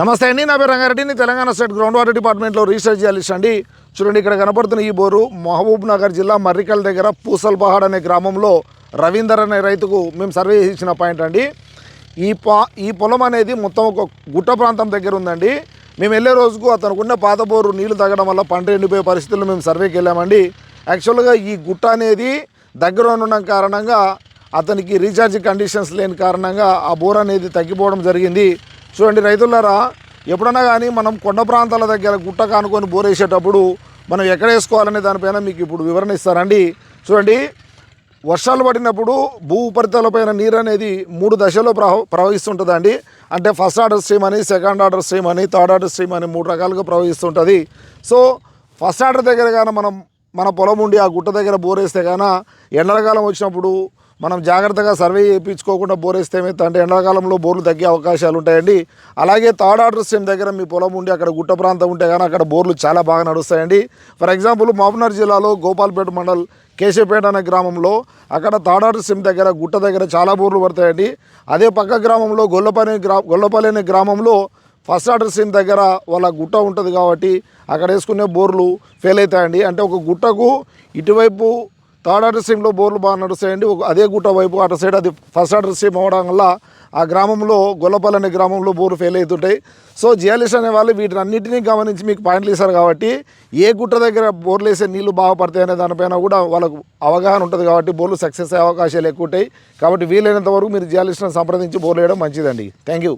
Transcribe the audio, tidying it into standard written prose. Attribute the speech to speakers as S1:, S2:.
S1: నమస్తే అండి, నా పేరు రంగారెడ్డిని. తెలంగాణ స్టేట్ గ్రౌండ్ వాటర్ డిపార్ట్మెంట్లో రీసెర్చ్ చేయాల్సి అండి. చూడండి, ఇక్కడ కనపడుతున్న ఈ బోరు మహబూబ్ నగర్ జిల్లా మర్రికల్ దగ్గర పూసల్ పహాడ్ అనే గ్రామంలో రవీందర్ అనే రైతుకు మేము సర్వే చేసిన పాయింట్ అండి. ఈ పొలం అనేది మొత్తం ఒక గుట్ట ప్రాంతం దగ్గర ఉందండి. మేము వెళ్ళే రోజుకు అతనుకున్న పాత బోరు నీళ్లు తగ్గడం వల్ల పంట ఎండిపోయే పరిస్థితుల్లో మేము సర్వేకి వెళ్ళామండి. యాక్చువల్గా ఈ గుట్ట అనేది దగ్గర ఉండడం కారణంగా అతనికి రీఛార్జ్ కండిషన్స్ లేని కారణంగా ఆ బోర్ అనేది తగ్గిపోవడం జరిగింది. చూడండి రైతులారా, ఎప్పుడన్నా కానీ మనం కొండ ప్రాంతాల దగ్గర గుట్ట కానుకొని బోర్ వేసేటప్పుడు మనం ఎక్కడ వేసుకోవాలనే దానిపైన మీకు ఇప్పుడు వివరణ ఇస్తారండి. చూడండి, వర్షాలు పడినప్పుడు భూ ఉపరితలపైన నీరు అనేది 3 దశల్లో ప్రవహిస్తుంటుందండి. అంటే ఫస్ట్ ఆర్డర్ స్ట్రీమ్ అని, సెకండ్ ఆర్డర్ స్ట్రీమ్ అని, థర్డ్ ఆర్డర్ స్ట్రీమ్ అని 3 రకాలుగా ప్రవహిస్తుంటుంది. సో ఫస్ట్ ఆర్డర్ దగ్గర కానీ మన పొలం ఉండి ఆ గుట్ట దగ్గర బోర్ వేస్తే కానీ ఎండాకాలం వచ్చినప్పుడు మనం జాగ్రత్తగా సర్వే చేయించుకోకుండా బోర్ వేస్తే ఏమైతే ఎండాకాలంలో బోర్లు తగ్గే అవకాశాలు ఉంటాయండి. అలాగే థర్డ్ ఆర్డర్ స్ట్రీమ్ దగ్గర మీ పొలం ఉండి అక్కడ గుట్ట ప్రాంతం ఉంటే కానీ అక్కడ బోర్లు చాలా బాగా నడుస్తాయండి. ఫర్ ఎగ్జాంపుల్ మహబూబ్నగర్ జిల్లాలో గోపాల్పేట మండల్ కేశవపేట అనే గ్రామంలో అక్కడ థర్డ్ ఆర్డర్ స్ట్రీమ్ దగ్గర గుట్ట దగ్గర చాలా బోర్లు పడతాయండి. అదే పక్క గ్రామంలో గొల్లపల్లి అనే గ్రామంలో ఫస్ట్ ఆర్డర్ స్ట్రీమ్ దగ్గర వాళ్ళ గుట్ట ఉంటుంది కాబట్టి అక్కడ వేసుకునే బోర్లు ఫెయిల్ అవుతాయండి. అంటే ఒక గుట్టకు ఇటువైపు థర్డ్ ఆర్డర్ స్ట్రీమ్లో బోర్లు బాగా నడుస్తాయండి. అదే గుట్ట వైపు అటు సైడ్ అది ఫస్ట్ ఆర్డర్ స్ట్రీమ్ అవ్వడం వల్ల ఆ గ్రామంలో గొల్లపల్లి అనే గ్రామంలో బోర్లు ఫెయిల్ అవుతుంటాయి. సో జియాలిస్ట్ అనే వాళ్ళు వీటినన్నింటినీ గమనించి మీకు పాయింట్లు ఇస్తారు కాబట్టి ఏ గుట్ట దగ్గర బోర్లు వేసే నీళ్లు బాగా పడతాయి అనే దానిపైన కూడా వాళ్ళకు అవగాహన ఉంటుంది కాబట్టి బోర్లు సక్సెస్ అయ్యే అవకాశాలు ఎక్కువ ఉంటాయి. కాబట్టి వీలైనంత వరకు మీరు జియాలిస్ట్ని సంప్రదించి బోర్లు వేయడం మంచిదండి. Thank you.